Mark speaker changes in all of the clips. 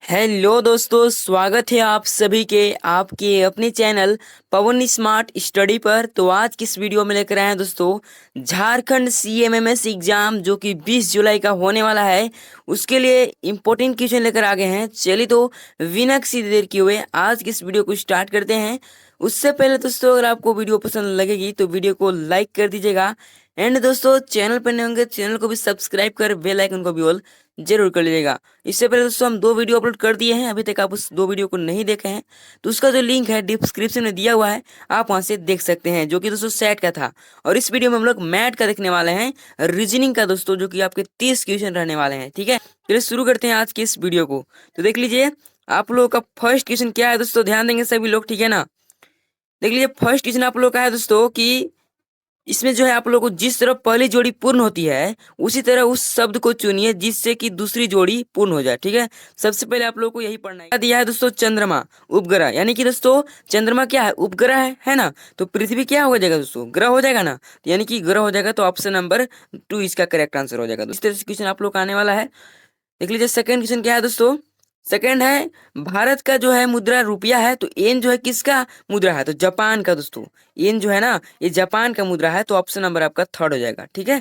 Speaker 1: Hello दोस्तों, स्वागत है आप सभी के आपके अपने चैनल पवन स्मार्ट स्टडी पर। तो आज की इस वीडियो में लेकर आए हैं दोस्तों झारखंड सीएमएमएस एग्जाम जो कि 20 जुलाई का होने वाला है, उसके लिए इम्पोर्टेंट क्वेश्चन लेकर आ गए हैं। चलिए तो बिना किसी देर किए हुए आज की इस वीडियो को स्टार्ट करते हैं। उससे पहले दोस्तों, अगर आपको वीडियो पसंद लगेगी तो वीडियो को लाइक कर दीजिएगा। एंड दोस्तों, चैनल पर नए होंगे चैनल को भी सब्सक्राइब कर बेल आइकन को भी ऑल जरूर कर लीजिएगा। इससे पहले दोस्तों हम 2 वीडियो अपलोड कर दिए हैं, अभी तक आप उस 2 वीडियो को नहीं देखे हैं तो उसका जो लिंक है डिस्क्रिप्शन में दिया हुआ है, आप वहां से देख सकते हैं, जो कि दोस्तों सेट का था। और इस वीडियो में हम लोग मैथ का देखने वाले हैं, रीजनिंग का दोस्तों, जो कि आपके 30 क्वेश्चन रहने वाले हैं। ठीक है, चलिए शुरू करते हैं आज की इस वीडियो को। तो देख लीजिए आप लोगों का फर्स्ट क्वेश्चन क्या है दोस्तों, ध्यान देंगे सभी लोग, ठीक है ना। देख लीजिए फर्स्ट क्वेश्चन आप लोग का है दोस्तों कि इसमें जो है आप लोगों को जिस तरह पहली जोड़ी पूर्ण होती है उसी तरह उस शब्द को चुनिए जिससे कि दूसरी जोड़ी पूर्ण हो जाए। ठीक है, सबसे पहले आप लोगों को यही पढ़ना है। क्या दिया है दोस्तों, चंद्रमा उपग्रह, यानी कि दोस्तों चंद्रमा क्या है, उपग्रह है ना। तो पृथ्वी क्या हो जाएगा दोस्तों, ग्रह हो जाएगा ना, तो यानी कि ग्रह हो जाएगा, तो ऑप्शन नंबर 2 इसका करेक्ट आंसर हो जाएगा। इस तरह से क्वेश्चन आप लोग का आने वाला है। देख लीजिए सेकंड क्वेश्चन क्या है दोस्तों, सेकंड है भारत का जो है मुद्रा रुपया है, तो येन जो है किसका मुद्रा है, तो जापान का दोस्तों। येन जो है ना, ये जापान का मुद्रा है, तो ऑप्शन नंबर आपका थर्ड हो जाएगा। ठीक है,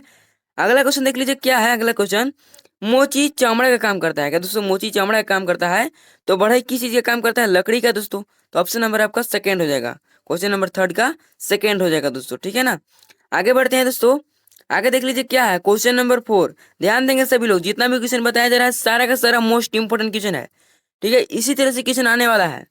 Speaker 1: अगला क्वेश्चन देख लीजिए क्या है। अगला क्वेश्चन, मोची चमड़ा का काम करता है क्या दोस्तों, मोची चमड़ा का काम करता है, तो बढ़ई किस चीज का काम करता है, लकड़ी का दोस्तों, तो ऑप्शन नंबर आपका सेकेंड हो जाएगा। क्वेश्चन नंबर थर्ड का सेकेंड हो जाएगा दोस्तों। ठीक है ना, आगे बढ़ते हैं दोस्तों। आगे देख लीजिए क्या है, क्वेश्चन नंबर 4। ध्यान देंगे सभी लोग, जितना भी क्वेश्चन बताया जा रहा है सारा का सारा मोस्ट इंपोर्टेंट क्वेश्चन है। ठीक है, इसी तरह से क्वेश्चन आने वाला है।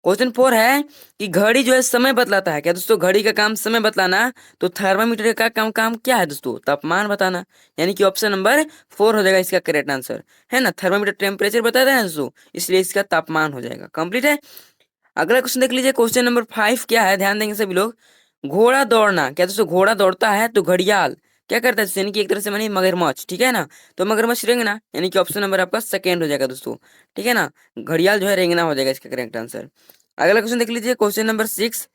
Speaker 1: क्वेश्चन 4 है कि घड़ी जो है समय बतलाता है क्या दोस्तों, घड़ी का काम समय बतलाना, तो थर्मामीटर का काम क्या है दोस्तों, तापमान बताना, यानी कि ऑप्शन नंबर 4 हो जाएगा इसका करेक्ट आंसर, है ना। थर्मामीटर टेम्परेचर बताता है ना दोस्तों, इसलिए इसका तापमान हो जाएगा। कंप्लीट है। अगला क्वेश्चन देख लीजिए, क्वेश्चन नंबर 5 क्या है, ध्यान देंगे सभी लोग। घोड़ा दौड़ना, क्या दोस्तों घोड़ा दौड़ता है, तो घड़ियाल क्या करता है, यानी कि एक तरह से मानिए मगरमच्छ, ठीक है ना, तो मगरमच्छ रेंगना, यानी कि ऑप्शन नंबर आपका सेकेंड हो जाएगा दोस्तों। ठीक है ना, घड़ियाल जो है रेंगना हो जाएगा इसका करेक्ट आंसर। अगला क्वेश्चन देख लीजिए, क्वेश्चन नंबर 6।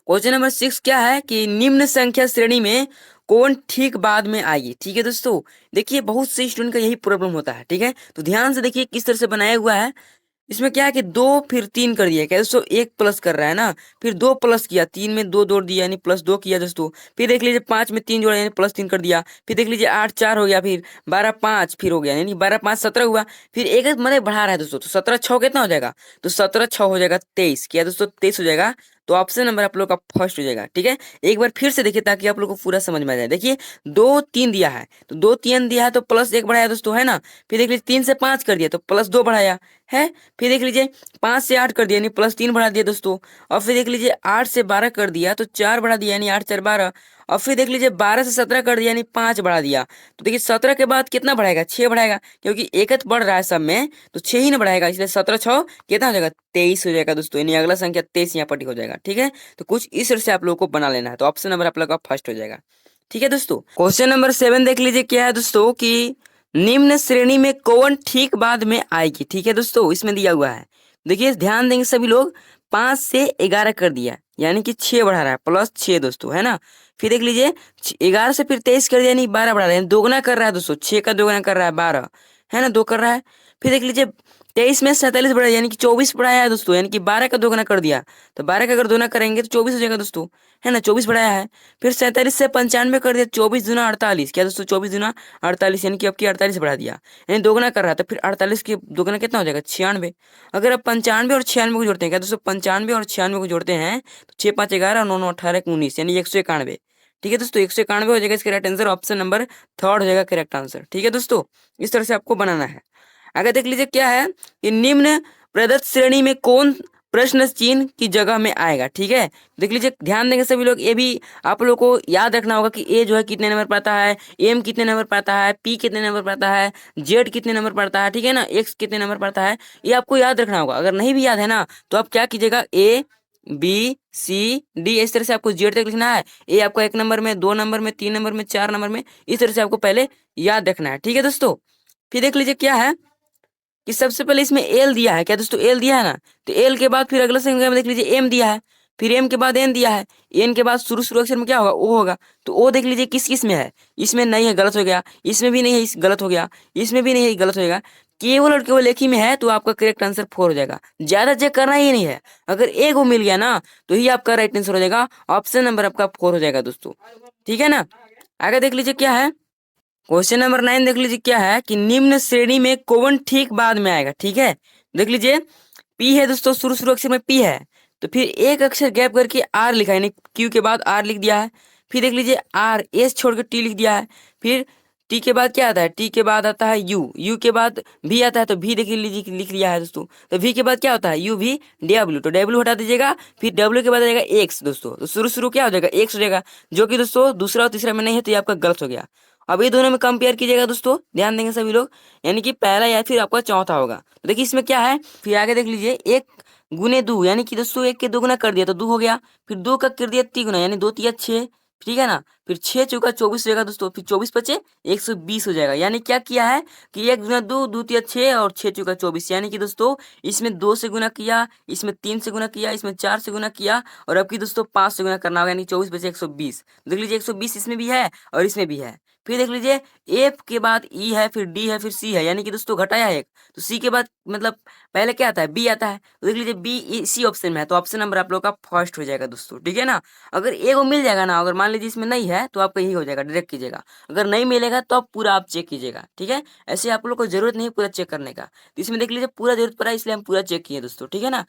Speaker 1: क्वेश्चन नंबर 6 क्या है कि निम्न संख्या श्रेणी में कौन ठीक बाद में आएगी। ठीक है दोस्तों, देखिए बहुत से स्टूडेंट का यही प्रॉब्लम होता है। ठीक है, तो ध्यान से देखिए किस तरह से बनाया हुआ है। इसमें क्या है कि 2 फिर 3 कर दिया, क्या दोस्तों 1 प्लस कर रहा है ना, फिर 2 प्लस किया, 3 में 2 जोड़ दिया यानी +2 किया दोस्तों। फिर देख लीजिए 5 में 3 जोड़ा यानी +3 कर दिया। फिर देख लीजिए 8 4 हो गया, फिर 12 5 फिर हो गया, यानी 12 5 17 हुआ। फिर एक मतलब बढ़ा रहा है दोस्तों, तो 17 6 कितना हो जाएगा, तो 17 6 हो जाएगा 23, क्या दोस्तों 23 हो जाएगा, तो ऑप्शन नंबर आप लोग का फर्स्ट हो जाएगा। ठीक है, एक बार फिर से देखिए ताकि आप लोग को पूरा समझ में आ जाए। देखिए 2 3 दिया है, तो 2 3 दिया है तो +1 बढ़ाया दोस्तों, है ना। फिर देख लीजिए 3 से 5 कर दिया तो +2 बढ़ाया है। फिर देख लीजिए 5 से 8 कर दिया यानी +3 बढ़ा दिया दोस्तों। और फिर देख लीजिए 8 से 12 कर दिया तो 4 बढ़ा दिया यानी 8 4 12। और फिर देख लीजिए 12 से 17 कर दिया यानी 5 बढ़ा दिया। तो देखिए 17 के बाद कितना बढ़ाएगा, 6 बढ़ाएगा, क्योंकि एक बढ़ रहा है सब में, तो 6 ही ना बढ़ाएगा, इसलिए 17 6 कितना हो जाएगा, 23 हो जाएगा दोस्तों, यानी अगला संख्या 23 यहाँ पर हो जाएगा। ठीक है, तो कुछ इस तरह से आप लोगों को बना लेना है, तो ऑप्शन नंबर आप लोग का फर्स्ट हो जाएगा। ठीक है दोस्तों, क्वेश्चन नंबर 7 देख लीजिए क्या है दोस्तों कि निम्न श्रेणी में कौन ठीक बाद में आएगी। ठीक है दोस्तों, इसमें दिया हुआ है, देखिए ध्यान देंगे सभी लोग, 5 से 11 कर दिया यानी कि 6 बढ़ा रहा है, +6 दोस्तों, है ना। फिर देख लीजिए 11 से फिर 23 कर दिया यानी 12 बढ़ा रहा है, दोगुना कर रहा है दोस्तों, 6 का दोगुना कर रहा है 12, है ना, 2 कर रहा है। फिर देख लीजिए 23 में 47 बढ़ा यानी कि 24 बढ़ाया है दोस्तों, यानी कि 12 का दोगुना कर दिया, तो 12 का अगर दोगुना करेंगे तो 24 हो जाएगा दोस्तों, है ना, 24 बढ़ाया है। फिर 47 से 95 कर दिया, 24 दूना 48, क्या दोस्तों 24 दूना 48, यानी कि आपकी 48 बढ़ा दिया, यानी दोगुना कर रहा था, फिर 48 के दोगुना कितना हो जाएगा, 96। अगर आप 95 और 96 को जोड़ते हैं, क्या दोस्तों 95 और 96 को जोड़ते हैं तो 6 5 11 9 9 18 19 यानी 191। ठीक है दोस्तों, 191 हो जाएगा इसका correct answer, option number third हो जाएगा करेक्ट आंसर। ठीक है दोस्तों, इस तरह से आपको बनाना है। आगे देख लीजिए क्या है कि निम्न प्रदत्त श्रेणी में कौन प्रश्न चिन्ह की जगह में आएगा। ठीक है, देख लीजिए ध्यान देंगे सभी लोग, ये भी आप लोग को याद रखना होगा कि ए जो है कितने नंबर पाता है, एम कितने नंबर पाता है, पी कितने नंबर पाता है, जेड कितने नंबर पाता है, ठीक है ना, एक्स कितने नंबर पाता है, ये आपको याद रखना होगा। अगर नहीं भी याद है ना तो आप क्या कीजिएगा, A B C D इस तरह से आपको जेड तक लिखना है। ए आपको 1 नंबर में, 2 नंबर में, 3 नंबर में, 4 नंबर में, इस तरह से आपको पहले याद रखना है। ठीक है दोस्तों, फिर देख लीजिए क्या है कि सबसे पहले इसमें एल दिया है, क्या दोस्तों एल दिया है ना, तो एल के बाद फिर अगला संख्या में देख लीजिए एम दिया है, फिर एम के बाद एन दिया है, एन के बाद शुरू अक्षर में क्या होगा, ओ होगा, तो ओ देख लीजिए किस किस में है, इसमें नहीं है, गलत हो गया, इसमें भी नहीं है, गलत हो गया, इसमें भी नहीं है, गलत हो गया। केवल और केवल एक ही में है तो आपका करेक्ट आंसर 4 हो जाएगा। ज्यादा चेक करना ही नहीं है, अगर एक वो मिल गया ना तो ही आपका राइट आंसर हो जाएगा। ऑप्शन नंबर आपका 4 हो जाएगा दोस्तों, ठीक है ना। आगे देख लीजिए क्या है, क्वेश्चन नंबर 9 देख लीजिए क्या है कि निम्न श्रेणी में कौन ठीक बाद में आएगा। ठीक है, देख लीजिए पी है दोस्तों, शुरू शुरू अक्षर में पी है, तो फिर एक अक्षर गैप करके आर लिखा है, यानी क्यू के बाद आर लिख दिया है। फिर देख लीजिए आर एस छोड़ के टी लिख दिया है। फिर टी के बाद क्या आता है, टी के बाद आता है यू, यू के बाद भी आता है तो भी देख लीजिए लिख लिया है दोस्तों। तो वी के बाद क्या होता है, यू भी डब्ल्यू, तो डब्ल्यू हटा दीजिएगा। फिर डब्ल्यू के बाद आ जाएगा एक्स दोस्तों, तो शुरू शुरू क्या हो जाएगा, एक्स हो जाएगा, जो कि दोस्तों दूसरा और तीसरा में नहीं है, तो ये आपका गलत हो गया। अब ये दोनों में कंपेयर कीजिएगा दोस्तों, ध्यान देंगे सभी लोग, यानी कि पहला या फिर आपका चौथा होगा। तो देखिए इसमें क्या है, फिर आगे देख लीजिए एक गुने दो, यानी कि दोस्तों एक के दो गुना कर दिया तो दो हो गया। फिर दो का कर दिया तीन गुना, यानी दो तिया 6, ठीक है ना। फिर 6 चौका 24 हो जाएगा दोस्तों, फिर 24 पचे 120 हो जाएगा। यानी क्या किया है कि एक गुना दो, दो तिया 6 और 6 चौका 24, यानी कि दोस्तों इसमें 2 से गुना किया, इसमें 3 से गुना किया, इसमें 4 से गुना किया, और अब की दोस्तों 5 से गुना करना होगा, यानी 24 बचे 120। देख लीजिए 120 इसमें भी है और इसमें भी है। फिर देख लीजिए एफ के बाद ई है, फिर डी है, फिर सी है, यानी कि दोस्तों घटाया है एक, तो सी के बाद मतलब पहले क्या आता है, बी आता है। तो देख लीजिए बी इसी ऑप्शन में है, तो ऑप्शन नंबर आप लोग का फर्स्ट हो जाएगा दोस्तों, ठीक है ना। अगर एगो मिल जाएगा ना, अगर मान लीजिए इसमें नहीं है तो आपका यही हो जाएगा, डायरेक्ट कीजिएगा। अगर नहीं मिलेगा तो आप पूरा आप चेक कीजिएगा, ठीक है। ऐसे आप लोग को जरूरत नहीं पूरा चेक करने का, तो इसमें देख लीजिए पूरा जरूरत पड़ा, इसलिए हम पूरा चेक किए दोस्तों, ठीक है ना।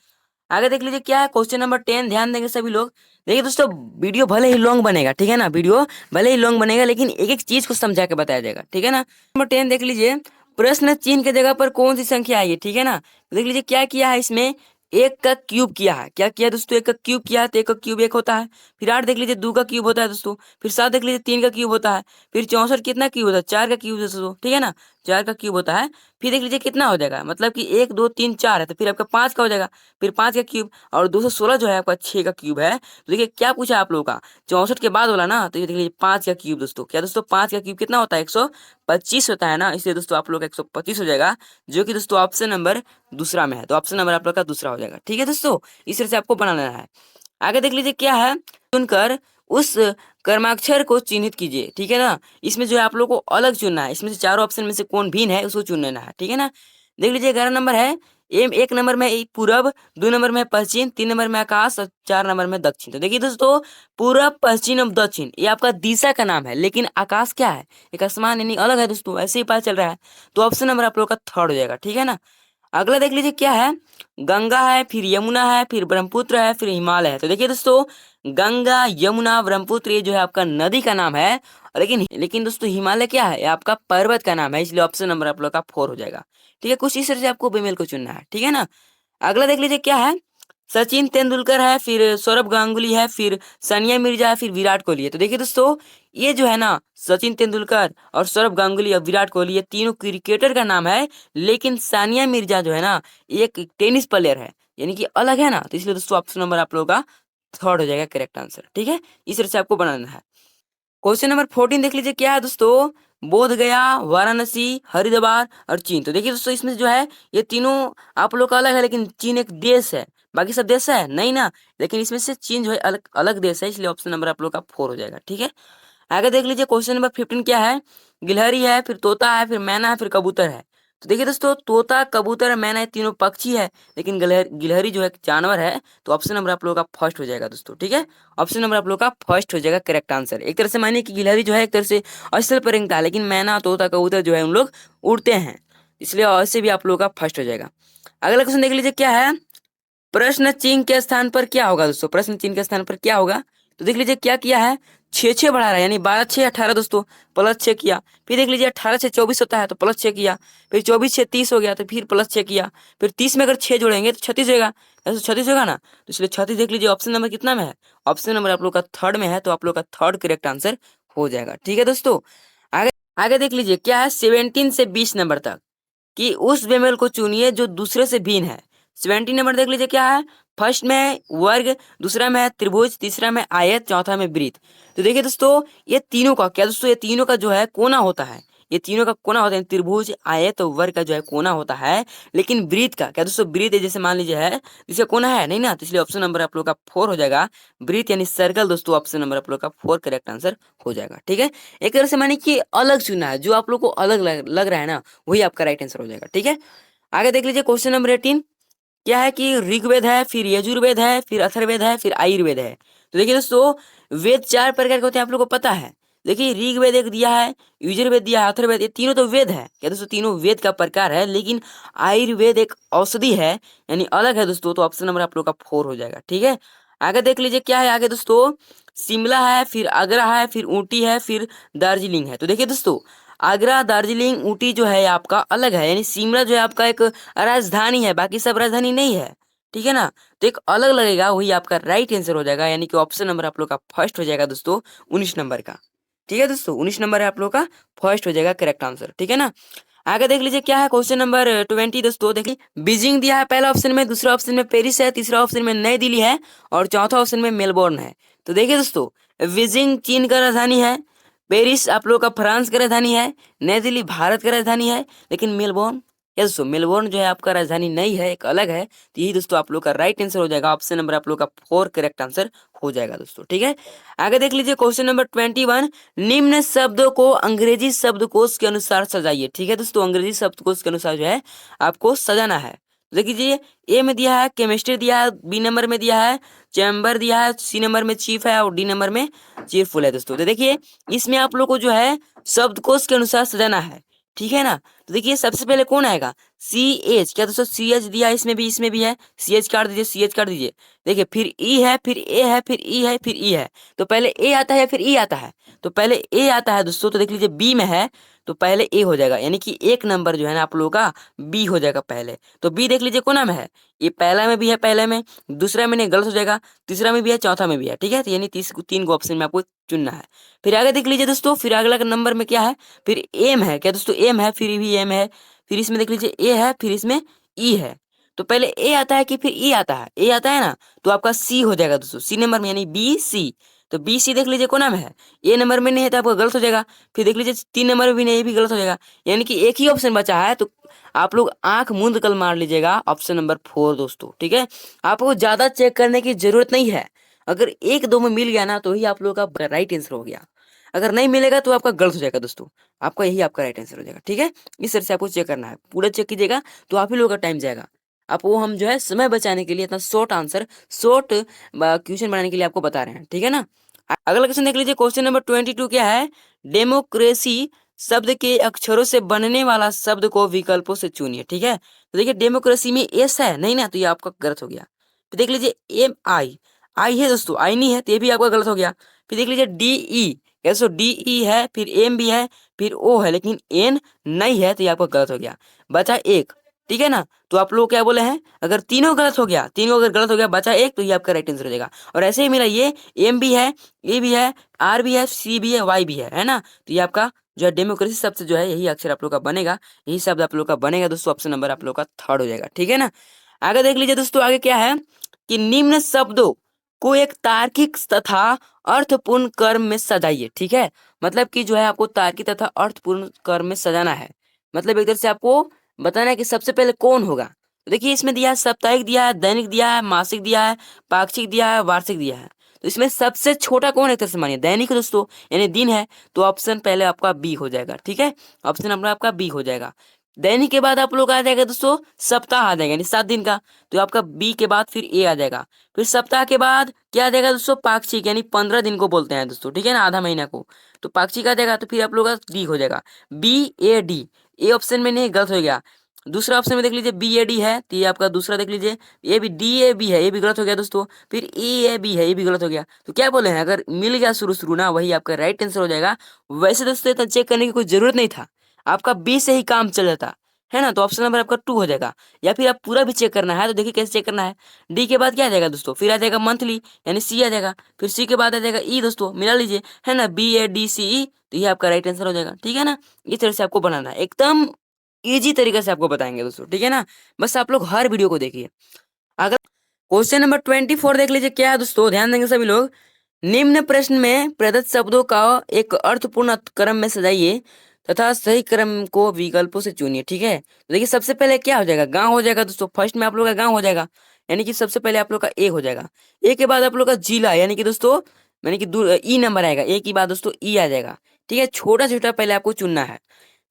Speaker 1: आगे देख लीजिए क्या है, क्वेश्चन नंबर 10, ध्यान देंगे सभी लोग। देखिए दोस्तों वीडियो भले ही लॉन्ग बनेगा, ठीक है ना, वीडियो भले ही लॉन्ग बनेगा, लेकिन एक एक चीज को समझा के बताया जाएगा, ठीक है ना। नंबर 10 देख लीजिए, प्रश्न चिन्ह के जगह पर कौन सी संख्या आई है, ठीक है ना। देख लीजिए क्या किया है इसमें, एक का क्यूब किया है। क्या किया दोस्तों, एक का क्यूब किया है, तो एक का क्यूब एक होता है। फिर 8 देख लीजिए 2 का क्यूब होता है दोस्तों। फिर 7 देख लीजिए 3 का क्यूब होता है। फिर 64 कितना क्यूब होता है, 4 का क्यूब दोस्तों, ठीक है ना, 4 का क्यूब होता है। फिर देख लीजिए कितना हो जाएगा, मतलब कि 1 2 3 4 है, तो फिर आपका 5 का हो जाएगा। फिर 5 का क्यूब, और 216 जो है आपका 6 का क्यूब है। तो देखिए क्या पूछा आप लोगों का, 64 के बाद वाला ना, तो ये देख लीजिए 5 का क्यूब दोस्तों। क्या दोस्तों 5 का क्यूब कितना होता है, 125 होता है ना, इसलिए दोस्तों आप लोग का 125 हो जाएगा, जो कि दोस्तों ऑप्शन नंबर दूसरा में है। तो ऑप्शन नंबर आप लोग का दूसरा हो जाएगा, ठीक है दोस्तों। इस तरह से आपको बनाना है। आगे देख लीजिए क्या है, चुनकर उस कर्माक्षर को चिन्हित कीजिए, ठीक है ना। इसमें जो है आप लोग को अलग चुनना है, इसमें से चारों ऑप्शन में से कौन भिन्न है उसको चुन लेना है, ठीक है ना। देख लीजिए 11 नंबर है, एम 1 नंबर में पूरब, 2 नंबर में पश्चिम, 3 नंबर में आकाश और 4 नंबर में दक्षिण। तो देखिए दोस्तों पूरब पश्चिम और दक्षिण ये आपका दिशा का नाम है, लेकिन आकाश क्या है, एक आसमान, यानी अलग है दोस्तों, ऐसे ही पता चल रहा है। तो ऑप्शन नंबर आप लोग का थर्ड हो जाएगा, ठीक है ना। अगला देख लीजिए क्या है, गंगा है, फिर यमुना है, फिर ब्रह्मपुत्र है, फिर हिमालय है। तो देखिए दोस्तों गंगा यमुना ब्रह्मपुत्र ये जो है आपका नदी का नाम है, लेकिन लेकिन दोस्तों हिमालय क्या है, ये आपका पर्वत का नाम है, इसलिए ऑप्शन नंबर आप लोग का 4 हो जाएगा, ठीक है। कुछ इस तरह से आपको बेमेल को चुनना है, ठीक है ना। अगला देख लीजिए क्या है, सचिन तेंदुलकर है, फिर सौरभ गांगुली है, फिर सानिया मिर्जा है, फिर विराट कोहली है। तो देखिए दोस्तों ये जो है ना सचिन तेंदुलकर और सौरभ गांगुली और विराट कोहली ये तीनों क्रिकेटर का नाम है, लेकिन सानिया मिर्जा जो है ना एक टेनिस प्लेयर है, यानी कि अलग है ना, तो इसलिए दोस्तों ऑप्शन नंबर आप लोगों का थर्ड हो जाएगा करेक्ट आंसर, ठीक है। इस तरह से आपको बनाना है। क्वेश्चन नंबर 14 देख लीजिए क्या है दोस्तों, बोध गया, वाराणसी, हरिद्वार और चीन। तो देखिए दोस्तों इसमें जो है ये तीनों आप लोग का अलग है, लेकिन चीन एक देश है, बाकी सब देश है नहीं ना, लेकिन इसमें से चीन जो है अलग अलग देश है, इसलिए ऑप्शन नंबर आप लोग का 4 हो जाएगा, ठीक है। आगे देख लीजिए क्वेश्चन नंबर 15 क्या है, गिलहरी है, फिर तोता है, फिर मैना है, फिर कबूतर है। तो देखिए दोस्तों तोता कबूतर और मैना ये तीनों पक्षी है, लेकिन गिलहरी जो है एक जानवर है, तो ऑप्शन नंबर आप लोगों का फर्स्ट हो जाएगा दोस्तों, ठीक है। ऑप्शन नंबर आप लोग का फर्स्ट हो जाएगा करेक्ट आंसर। एक तरह से मानिए कि गिलहरी जो है एक तरह से स्थल पर रेंगता है, लेकिन मैना तोता कबूतर जो है उन लोग उड़ते हैं, इसलिए ऐसे भी आप लोगों का फर्स्ट हो जाएगा। अगला क्वेश्चन देख लीजिए क्या है, प्रश्न चिन्ह के स्थान पर क्या होगा दोस्तों, प्रश्न चिन्ह के स्थान पर क्या होगा। तो देख लीजिए क्या किया है, 6 6 बढ़ा रहा है, यानी 12 6 18 दोस्तों, प्लस 6 किया। फिर देख लीजिए 18 से 24 होता है तो प्लस 6 किया। फिर 24 से 30 हो गया तो फिर प्लस 6 किया। फिर 30 में अगर 6 जोड़ेंगे तो 36 होगा, ऐसे 36 होगा ना, तो इसलिए 36 देख लीजिए ऑप्शन नंबर कितना में है, ऑप्शन नंबर आप लोग का थर्ड में है, तो आप लोग का थर्ड करेक्ट आंसर हो जाएगा, ठीक है दोस्तों। आगे आगे देख लीजिए क्या है, 17 से 20 नंबर तक कि उस बेमेल को चुनिए जो दूसरे से भिन्न है। 70 नंबर देख लीजिए क्या है, फर्स्ट में है वर्ग, दूसरा में है त्रिभुज, तीसरा में आयत, चौथा में वृत्त। तो देखिए दोस्तों ये तीनों का क्या दोस्तों, ये तीनों का जो है कोना होता है, ये तीनों का कोना होता है, त्रिभुज, आयत, वर्ग का जो है कोना होता है। लेकिन वृत्त का क्या दोस्तों, वृत्त जैसे मान लीजिए है, इसका कोना है नहीं ना, तो इसलिए ऑप्शन नंबर आप लोग का 4 हो जाएगा। वृत्त यानी सर्कल दोस्तों, ऑप्शन नंबर आप लोग का 4 करेक्ट आंसर हो जाएगा। ठीक है, एक तरह से माने कि अलग चुना है, जो आप लोग को अलग लग रहा है ना, वही आपका राइट आंसर हो जाएगा। ठीक है, आगे देख लीजिए क्वेश्चन नंबर 18 क्या है कि ऋग्वेद है, फिर यजुर्वेद है, फिर अथर्ववेद है, फिर आयुर्वेद है। तो देखिए दोस्तों, वेद 4 प्रकार के होते हैं, आप लोग को पता है। देखिए ऋग्वेद एक दिया है, यजुर्वेद दिया है, अथर्ववेद, ये तीनों तो वेद है क्या दोस्तों, तीनों वेद का प्रकार है। लेकिन आयुर्वेद एक औषधि है, यानी अलग है दोस्तों, तो ऑप्शन नंबर आप लोग का 4 हो जाएगा। ठीक है, आगे देख लीजिए क्या है आगे दोस्तों, शिमला है, फिर आगरा है, फिर ऊटी है, फिर दार्जिलिंग है। तो देखिए दोस्तों, आगरा, दार्जिलिंग, ऊटी जो है आपका अलग है, यानी शिमला जो है आपका एक राजधानी है, बाकी सब राजधानी नहीं है। ठीक है ना, तो एक अलग लगेगा, वही आपका राइट आंसर हो जाएगा, यानी कि ऑप्शन नंबर आप लोग का फर्स्ट हो जाएगा दोस्तों, 19 नंबर का। ठीक है दोस्तों, 19 नंबर है आप लोग का फर्स्ट हो जाएगा करेक्ट आंसर। ठीक है ना, आगे देख लीजिए क्या है क्वेश्चन नंबर 20 दोस्तों। देखिए बीजिंग दिया है पहला ऑप्शन में, दूसरा ऑप्शन में पेरिस है, तीसरा ऑप्शन में नई दिल्ली है, और चौथा ऑप्शन में मेलबोर्न है। तो देखिए दोस्तों, बीजिंग चीन का राजधानी है, पेरिस आप लोग का फ्रांस का राजधानी है, नई दिल्ली भारत का राजधानी है, लेकिन मेलबोर्न, यस दोस्तों, मेलबोर्न जो है आपका राजधानी नहीं है, एक अलग है। तो यही दोस्तों आप लोग का राइट आंसर हो जाएगा, ऑप्शन नंबर आप लोग का 4 करेक्ट आंसर हो जाएगा दोस्तों। ठीक है, आगे देख लीजिए क्वेश्चन नंबर 21 निम्न शब्दों को अंग्रेजी शब्दकोश के अनुसार सजाइए। ठीक है दोस्तों, अंग्रेजी शब्दकोश के अनुसार जो है आपको सजाना है। देख लीजिए, ए में दिया है केमिस्ट्री दिया है, बी नंबर में दिया है चैम्बर दिया है, सी नंबर में चीफ है, और डी नंबर में चीयरफुल है दोस्तों। तो देखिए इसमें आप लोग को जो है शब्दकोश के अनुसार सजाना है। ठीक है ना, तो देखिए सबसे पहले कौन आएगा, सी एच, क्या दोस्तों सी एच दिया है, इसमें भी है, सी एच काट दीजिए, सी एच काट दीजिए। देखिए फिर ई है, फिर ए है, फिर ई है, फिर ई है। तो पहले ए आता है फिर ई आता है, तो पहले ए आता है दोस्तों, तो देख लीजिए बी में है, तो पहले ए हो जाएगा, यानी कि एक नंबर जो है ना आप लोगों का बी हो जाएगा पहले। तो बी देख लीजिए कोना में है, ये पहला में भी है, पहले में, दूसरा में नहीं गलत हो जाएगा, तीसरा में भी है, चौथा में भी है। ठीक है, तो यानी 3 को ऑप्शन में आपको चुनना है। फिर आगे देख लीजिए दोस्तों, फिर अगला नंबर में क्या है, फिर एम है, क्या दोस्तों एम है, फिर भी एम है, फिर इसमें देख लीजिए ए है, फिर इसमें ई है। तो पहले ए आता है कि फिर ई आता है, ए आता है ना, तो आपका सी हो जाएगा दोस्तों, सी नंबर में, यानी बी सी। तो बी सी देख लीजिए कोना में है, ए नंबर में नहीं है तो आपका गलत हो जाएगा। फिर देख लीजिए 3 नंबर में भी नहीं, ये भी गलत हो जाएगा, यानी कि एक ही ऑप्शन बचा है। तो आप लोग आंख मूंद कर मार लीजिएगा ऑप्शन नंबर 4 दोस्तों। ठीक है, आपको ज्यादा चेक करने की जरूरत नहीं है, अगर एक दो में मिल गया ना तो ही आप लोग का राइट आंसर हो गया, अगर नहीं मिलेगा तो आपका गलत हो जाएगा दोस्तों, आपका यही आपका राइट आंसर हो जाएगा। ठीक है, इस तरह से आपको चेक करना है, पूरा चेक कीजिएगा तो आप ही लोगों का टाइम जाएगा। आपको हम जो है समय बचाने के लिए इतना शॉर्ट आंसर, शॉर्ट क्वेश्चन बनाने के लिए आपको बता रहे हैं। ठीक है ना, अगला क्वेश्चन देख लीजिए, क्वेश्चन नंबर 22 क्या है, डेमोक्रेसी शब्द के अक्षरों से बनने वाला शब्द को विकल्पों से चुनिए। ठीक है, तो देखिए डेमोक्रेसी में एस है नहीं ना, तो ये आपका गलत हो गया। फिर देख लीजिए एम आई, आई है दोस्तों, आई नहीं है, तो ये भी आपका गलत हो गया। फिर देख लीजिए डी ई, कैसे डी ई है, फिर एम भी है, फिर ओ है, लेकिन एन नहीं है, तो ये आपका गलत हो गया, बचा एक। ठीक है ना, तो आप लोग क्या बोले हैं, अगर तीनों गलत हो गया, तीनों अगर गलत हो गया, बचा एक, तो ये आपका राइट आंसर हो जाएगा। और ऐसे ही मेरा ये एम भी है, ए भी है, आर भी है, सी भी है, वाई भी है ना, तो ये आपका जो है डेमोक्रेसी शब्द जो है यही अक्षर आप लोग का बनेगा, यही शब्द आप लोग का बनेगा दोस्तों, ऑप्शन नंबर आप लोग का 3rd हो जाएगा। ठीक है ना, आगे देख लीजिए दोस्तों, आगे क्या है कि निम्न शब्दों को एक तार्किक तथा अर्थपूर्ण क्रम में सजाइए। ठीक है, मतलब कि जो है आपको तार्किक तथा अर्थपूर्ण क्रम में सजाना है, मतलब एक तरह से आपको बताना है कि सबसे पहले कौन होगा। तो देखिए इसमें दिया है साप्ताहिक दिया है, दैनिक दिया है, मासिक दिया है, पाक्षिक दिया है, वार्षिक दिया है। तो इसमें सबसे छोटा कौन है एक तरह से मानिए, दैनिक दोस्तों, यानी दिन है, तो ऑप्शन पहले आपका बी हो जाएगा। ठीक है, ऑप्शन नंबर आपका बी हो जाएगा। दैनिक के बाद आप लोग आ जाएगा दोस्तों सप्ताह आ जाएगा, यानी 7 दिन का, तो आपका बी के बाद फिर ए आ जाएगा। फिर सप्ताह के बाद क्या आ जाएगा दोस्तों, पाक्षिक, यानी 15 दिन को बोलते हैं दोस्तों। ठीक है ना, आधा महीना को, तो पाक्षिक आ जाएगा, तो फिर आप लोग का डी हो जाएगा, B A D. A option में नहीं, गलत हो गया। दूसरा ऑप्शन में देख लीजिए बी ए डी है, तो ये आपका दूसरा देख लीजिए, ये भी डी ए बी है, ये भी गलत हो गया दोस्तों। फिर ए ए बी है, ये भी गलत हो गया। तो क्या बोले हैं, अगर मिल गया शुरू शुरू ना, वही आपका राइट आंसर हो जाएगा। वैसे दोस्तों इतना चेक करने की कोई जरूरत नहीं था, आपका बी से ही काम चल जाता है ना, तो ऑप्शन नंबर आपका 2 हो जाएगा। या फिर आप पूरा भी चेक करना है तो देखिए कैसे चेक करना है, डी के बाद क्या आ जाएगा दोस्तों, फिर आ जाएगा मंथली, यानी सी आ जाएगा, फिर सी के बाद आ जाएगा ई दोस्तों, मिला लीजिए है ना, बी ए डी सी ई, तो ये आपका राइट आंसर हो जाएगा। ठीक है ना, इस तरह से आपको बनाना है, एकदम इजी तरीके से आपको बताएंगे दोस्तों। ठीक है ना, बस आप लोग हर वीडियो को देखिए। अगर क्वेश्चन नंबर 24 देख लीजिए क्या है दोस्तों, ध्यान देंगे सभी लोग, निम्न प्रश्न में प्रदत्त शब्दों का एक अर्थपूर्ण क्रम में सजाइए। तथा सही क्रम को विकल्पों से चुनिए। ठीक है, तो देखिए सबसे पहले क्या हो जाएगा, गांव हो जाएगा दोस्तों। फर्स्ट में आप लोग का गांव हो जाएगा, यानी कि सबसे पहले आप लोग का ए हो जाएगा। ए के बाद आप लोग का जिला, यानी कि दोस्तों यानी कि ई नंबर आएगा। ए की बाद दोस्तों ई आ जाएगा। ठीक है, छोटा छोटा पहले आपको चुनना है।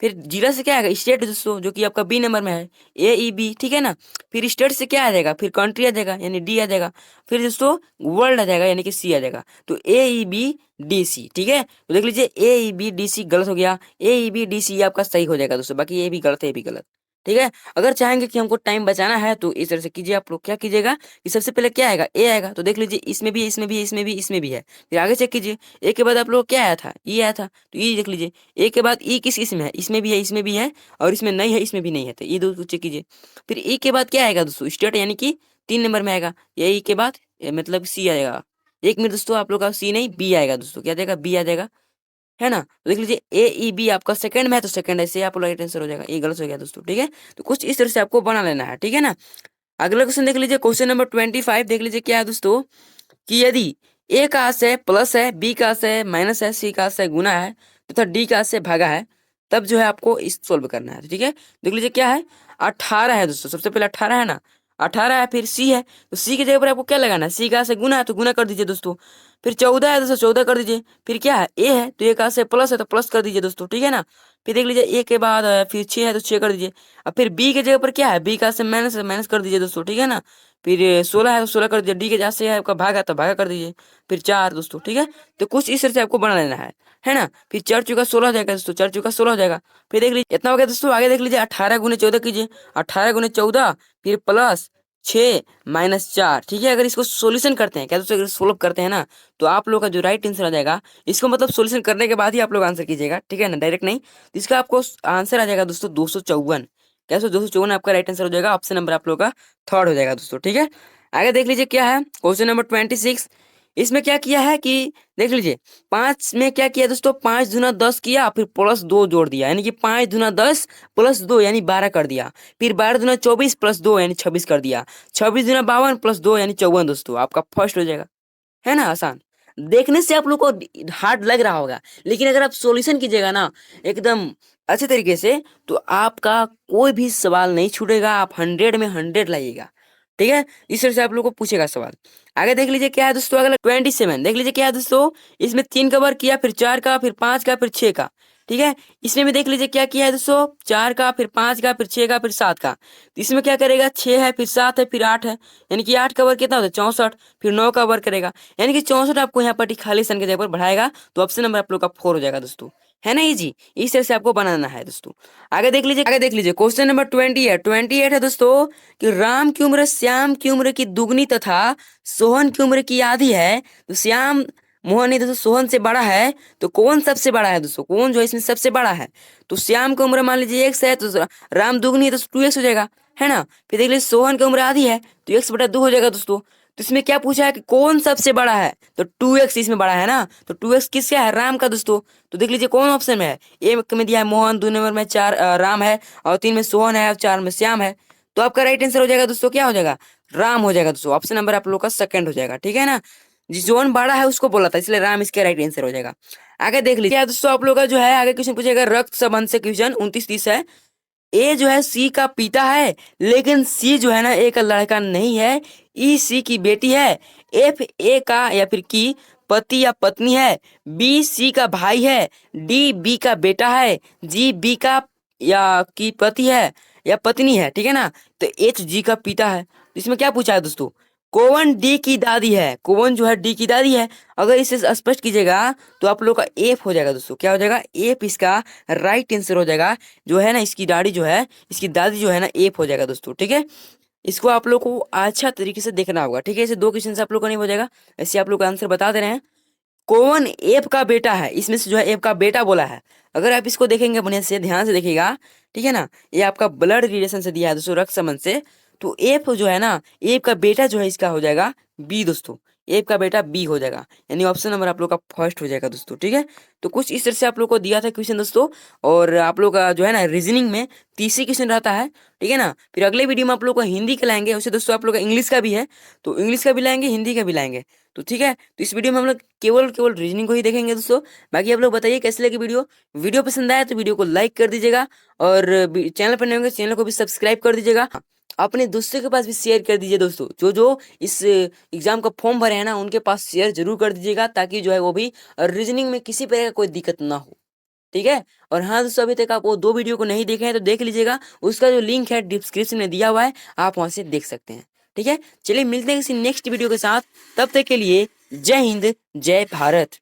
Speaker 1: फिर जिला से क्या आएगा, स्टेट दोस्तों, जो कि आपका बी नंबर में है, ए ई बी। ठीक है ना, फिर स्टेट से क्या आ जाएगा, फिर कंट्री आ जाएगा यानी डी आ जाएगा। फिर दोस्तों वर्ल्ड आ जाएगा यानी कि सी आ जाएगा। तो ए ई बी डी सी। ठीक है, तो देख लीजिए ए ई बी डी सी गलत हो गया, ए ई बी डी सी आपका सही हो जाएगा दोस्तों, बाकी ये भी गलत है, ये भी गलत। ठीक है, अगर चाहेंगे कि हमको टाइम बचाना है तो इस तरह से कीजिए। आप लोग क्या कीजिएगा कि सबसे पहले क्या आएगा, ए आएगा, तो देख लीजिए इसमें भी है, इसमें भी है, इसमें भी, इसमें भी है। फिर आगे चेक कीजिए, ए के बाद आप लोग क्या आया था, ई आया था, तो ई देख लीजिए। ए के बाद ई किस इसमें है, इसमें भी है, इसमें भी है, और इसमें नहीं है, इसमें भी नहीं है, तो ये दोस्तों चेक कीजिए। फिर ई के बाद क्या आएगा दोस्तों, स्टेट, यानी कि 3 नंबर में आएगा। ये ई के बाद मतलब सी आएगा। 1 मिनट दोस्तों, आप लोग का सी नहीं बी आएगा दोस्तों, क्या जाएगा, बी आ जाएगा, है ना। तो देख लीजिए ए ई बी आपका सेकंड में है, तो सेकंड ऐसे आप लोग राइट आंसर हो जाएगा। ये गलत हो गया दोस्तों। ठीक है, तो कुछ इस तरह से आपको बना लेना है। ठीक है ना, अगला क्वेश्चन देख लीजिए, क्वेश्चन नंबर 25 देख लीजिए क्या है दोस्तों, कि यदि ए का अर्थ है प्लस है, बी का अर्थ है माइनस है, सी का अर्थ है गुना है, तथा डी का अर्थ है भागा है, तब जो है आपको इस सोल्व करना है। ठीक है, देख लीजिए क्या है, 18 है दोस्तों। सबसे पहले 18 है ना, 18 है, फिर सी है, तो सी की जगह पर आपको क्या लगाना है, सी का अर्थ है गुना है, तो गुना कर दीजिए दोस्तों। फिर 14 है दोस्तों, 14 कर दीजिए। फिर क्या है, ए है, तो ए का अर्थ है प्लस है, तो प्लस कर दीजिए दोस्तों। ठीक है ना, फिर देख लीजिए ए के बाद फिर 6 है, तो 6 कर दीजिए। अब फिर बी के जगह पर क्या है, बी का अर्थ है माइनस है, माइनस कर दीजिए दोस्तों। ठीक है ना, फिर 16 है, तो 16 कर दीजिए। डी के जहाँ से है आपका भागा, तो भागा कर दीजिए। फिर 4 दोस्तों। ठीक है, तो कुछ इस तरह से आपको बना लेना है ना। फिर 4 चौका 16 हो जाएगा दोस्तों, 4 चौका 16 हो जाएगा। फिर देख लीजिए इतना हो गया दोस्तों। आगे देख लीजिए 18 गुने 14 कीजिए, 18 गुने 14, फिर प्लस 6 माइनस 4। ठीक है, अगर इसको सोल्यूशन करते हैं, क्या दोस्तों, अगर सोल्व करते हैं ना, तो आप लोग का जो राइट आंसर आ जाएगा, इसको मतलब सोल्यूशन करने के बाद ही आप लोग आंसर कीजिएगा। ठीक है ना, डायरेक्ट नहीं। तो इसका आपको आंसर आ जाएगा दोस्तों 254। कैसे 254 आपका राइट आंसर हो जाएगा, ऑप्शन नंबर आप लोग का थर्ड हो जाएगा दोस्तों। ठीक है, आगे देख लीजिए क्या है, क्वेश्चन नंबर 26। इसमें क्या किया है कि देख लीजिए 5 में क्या किया दोस्तों, 5 दूना 10 किया, फिर प्लस 2 जोड़ दिया, यानी कि 5 दूना 10 प्लस 2 यानी 12 कर दिया। फिर 12 दूना 24 प्लस 2 यानी 26 कर दिया। 26 दूना 52 प्लस 2 यानी 54 दोस्तों, आपका फर्स्ट हो जाएगा। है ना, आसान। देखने से आप लोग को हार्ड लग रहा होगा, लेकिन अगर आप सॉल्यूशन कीजिएगा ना एकदम अच्छे तरीके से, तो आपका कोई भी सवाल नहीं छूटेगा, आप 100 में 100 लाइएगा। ठीक है, इस तरह से आप लोग को पूछेगा सवाल। आगे देख लीजिए क्या है दोस्तों, अगला 27 देख लीजिए क्या है दोस्तों। इसमें 3 का वर्ग किया, फिर 4 का, फिर 5 का, फिर 6 का। ठीक है, इसमें भी देख लीजिए क्या किया है दोस्तों, 4 का, फिर 5 का, फिर 6 का, फिर 7 का। तो इसमें क्या करेगा, 6 है, फिर 7 है, फिर 8 है, यानी कि 8 का वर्ग कितना होता है, 64। फिर 9 का वर्ग करेगा, यानी कि 64 आपको यहाँ पर खाली सन के जगह पर बढ़ाएगा, तो ऑप्शन नंबर आप लोग का 4 हो जाएगा दोस्तों। है ना इजी, इस तरह से आपको बनाना है दोस्तों। आगे देख लीजिए क्वेश्चन नंबर 28 है दोस्तों, कि राम की उम्र श्याम की उम्र की दुगनी तथा सोहन की उम्र की आधी है, तो श्याम मोहन नहीं दोस्तों सोहन से बड़ा है, तो कौन सबसे बड़ा है दोस्तों, कौन जो है इसमें सबसे बड़ा है। तो श्याम की उम्र मान लीजिए x है, तो राम दुगनी है तो 2x हो जाएगा, है ना। फिर देख लीजिए सोहन की उम्र आधी है, तो x/2 हो जाएगा दोस्तों। तो इसमें क्या पूछा है कि कौन सबसे बड़ा है, तो 2x इसमें बड़ा है ना, तो 2x किसका है, राम का दोस्तों। तो देख लीजिए कौन ऑप्शन में है, ए में दिया है मोहन, 2 नंबर में 4 राम है, और 3 में सोहन है, और 4 में श्याम है। तो आपका राइट आंसर हो जाएगा दोस्तों, क्या हो जाएगा, राम हो जाएगा दोस्तों। ऑप्शन नंबर आप लोग का सेकंड हो जाएगा। ठीक है ना, जिस जोन बड़ा है उसको बोला था, इसलिए राम इसके राइट आंसर हो जाएगा। आगे देख लीजिए दोस्तों, आप लोग का जो है आगे क्वेश्चन पूछेगा रक्त संबंध से, क्वेश्चन 29-30 है। ए जो है सी का पिता है, लेकिन सी जो है ना ए का लड़का नहीं है, ई सी की बेटी है, एफ ए का या फिर की पति या पत्नी है, बी सी का भाई है, डी बी का बेटा है, जी बी का या की पति है या पत्नी है। ठीक है ना, तो एच जी का पिता है। तो इसमें क्या पूछा है दोस्तों, कौन डी की दादी है, कौन जो है डी की दादी है। अगर इसे स्पष्ट कीजिएगा तो आप लोग का एफ हो जाएगा दोस्तों, क्या हो जाएगा, एफ इसका राइट आंसर हो जाएगा। जो है ना इसकी दादी जो है, इसकी दादी जो है ना एफ हो जाएगा दोस्तों। ठीक है, इसको आप लोग को अच्छा तरीके से देखना होगा। ठीक है, ऐसे 2 क्वेश्चन से आप लोग का नहीं हो जाएगा, ऐसे आप लोग का आंसर बता दे रहे हैं। कौन एफ का बेटा है, इसमें से जो है एफ का बेटा बोला है। अगर आप इसको देखेंगे बढ़िया से ध्यान से देखिएगा, ठीक है ना, ये आपका ब्लड रिलेशन से दिया है दोस्तों, रक्त संबंध से। तो एफ जो है ना, एफ का बेटा जो है इसका हो जाएगा बी दोस्तों। ए का बेटा बी हो जाएगा, यानी ऑप्शन नंबर आप लोग का फर्स्ट हो जाएगा दोस्तों। ठीक है, तो कुछ इस तरह से आप लोग को दिया था क्वेश्चन दोस्तों। और आप लोग का जो है ना रीजनिंग में 30 क्वेश्चन रहता है, ठीक है ना। फिर अगले वीडियो में आप लोग को हिंदी का लाएंगे, वैसे दोस्तों आप लोग का इंग्लिश का भी है, तो इंग्लिश का भी लाएंगे, हिंदी का भी लाएंगे। तो ठीक है, तो इस वीडियो में हम लोग केवल केवल रीजनिंग को ही देखेंगे दोस्तों। बाकी आप लोग बताइए कैसे लगी वीडियो। वीडियो पसंद आया तो वीडियो को लाइक कर दीजिएगा, और चैनल पर नए होंगे चैनल को भी सब्सक्राइब कर दीजिएगा। अपने दोस्तों के पास भी शेयर कर दीजिए दोस्तों, जो जो इस एग्जाम का फॉर्म भरे हैं ना उनके पास शेयर जरूर कर दीजिएगा, ताकि जो है वो भी रीजनिंग में किसी प्रकार का कोई दिक्कत ना हो। ठीक है, और हाँ दोस्तों, अभी तक आप वो 2 वीडियो को नहीं देखे हैं तो देख लीजिएगा, उसका जो लिंक है डिस्क्रिप्शन में दिया हुआ है, आप वहां से देख सकते हैं। ठीक है, चलिए मिलते हैं किसी नेक्स्ट वीडियो के साथ, तब तक के लिए जय हिंद जय भारत।